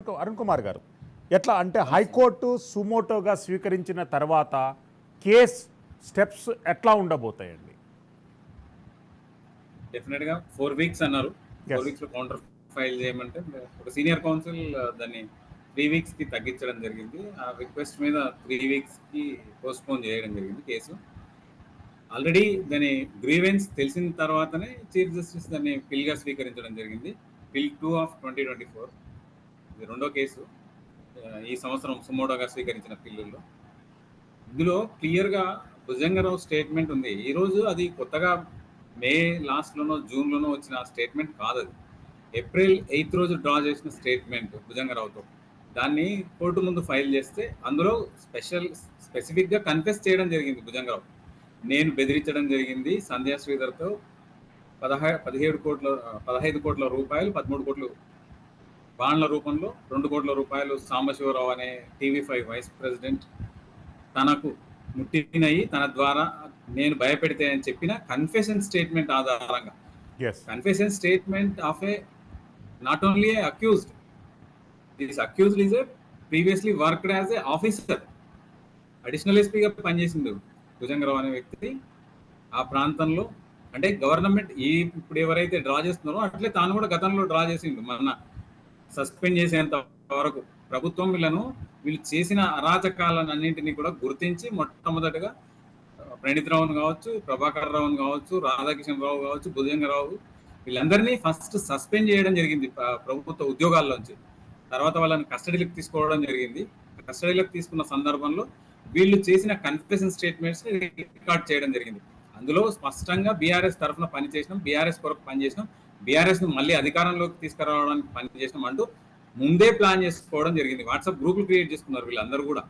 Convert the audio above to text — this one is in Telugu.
అరుణ్ కుమార్ గారు, ఎట్లా అంటే హైకోర్టు సుమోటోగా స్వీకరించిన తర్వాత కేస్ స్టెప్స్ ఎట్లా ఉండబోతాయండి? డెఫినెట్ గా 4 వీక్స్ అన్నారు. 4 వీక్స్ లో కౌంటర్ ఫైల్ చేయమంటే ఒక సీనియర్ కౌన్సిల్ దాన్ని 3 వీక్స్ కి తగ్గించడం జరిగింది. ఆ రిక్వెస్ట్ మీద 3 వీక్స్ కి పోస్ట్పోన్ చేయడం జరిగింది కేసు. ఆల్రెడీ దాని గ్రీవెన్స్ తెలిసిన తర్వాతనే చీఫ్ జస్టిస్ దాన్ని పిల్ గా స్వీకరించడం జరిగింది. పిల్ 2 ఆఫ్ 2024 ఇది రెండో కేసు ఈ సంవత్సరం సుమోటోగా స్వీకరించిన పిల్లుల్లో. ఇందులో క్లియర్ గా భుజంగరావు స్టేట్మెంట్ ఉంది. ఈ రోజు అది కొత్తగా మే లాస్ట్ లోనో జూన్ లోనో వచ్చిన స్టేట్మెంట్ కాదు. అది ఏప్రిల్ 8 రోజు డ్రా చేసిన స్టేట్మెంట్ భుజంగరావుతో. దాన్ని కోర్టు ముందు ఫైల్ చేస్తే అందులో స్పెసిఫిక్ గా కన్ఫెస్ చేయడం జరిగింది భుజంగరావు. నేను బెదిరించడం జరిగింది సంధ్యా శ్రీధర్తో 15 కోట్ల రూపాయలు, 13 కోట్లు బాండ్ల రూపంలో 2 కోట్ల రూపాయలు సాంబశివరావు అనే TV5 వైస్ ప్రెసిడెంట్ తనకు ముట్టినయి, తన ద్వారా నేను భయపెడితే అని చెప్పిన కన్ఫెషన్ స్టేట్మెంట్ ఆధారంగా. Confession statement of a not only a accused, this accused is a previously worked as a officer, additional ఎస్పీగా పనిచేసిండు భుజంగరావు అనే వ్యక్తి ఆ ప్రాంతంలో. అంటే గవర్నమెంట్ ఇప్పుడు ఎవరైతే డ్రా చేస్తున్నారో అట్లే తాను కూడా గతంలో డ్రా చేసిండు. మన సస్పెండ్ చేసేంత వరకు ప్రభుత్వం వీళ్ళు చేసిన అరాచకాలన్నింటినీ కూడా గుర్తించి మొట్టమొదటిగా ప్రణీత్ రావును కావచ్చు, ప్రభాకర్ రావును కావచ్చు, రాధాకిషన్ రావు కావచ్చు, భుజంగరావు వీళ్ళందరినీ ఫస్ట్ సస్పెండ్ చేయడం జరిగింది ప్రభుత్వ ఉద్యోగాల్లోంచి. తర్వాత వాళ్ళని కస్టడీలోకి తీసుకోవడం జరిగింది. కస్టడీలోకి తీసుకున్న సందర్భంలో వీళ్ళు చేసిన కన్ఫెషన్ స్టేట్మెంట్స్ రికార్డ్ చేయడం జరిగింది. అందులో స్పష్టంగా బీఆర్ఎస్ తరఫున పనిచేసినాం, బీఆర్ఎస్ కొరకు పనిచేసినాం, బీఆర్ఎస్ ను మళ్ళీ అధికారంలోకి తీసుకురావడానికి పనిచేసినాం అంటూ ముందే ప్లాన్ చేసుకోవడం జరిగింది. వాట్సాప్ గ్రూపులు క్రియేట్ చేసుకున్నారు వీళ్ళందరూ కూడా.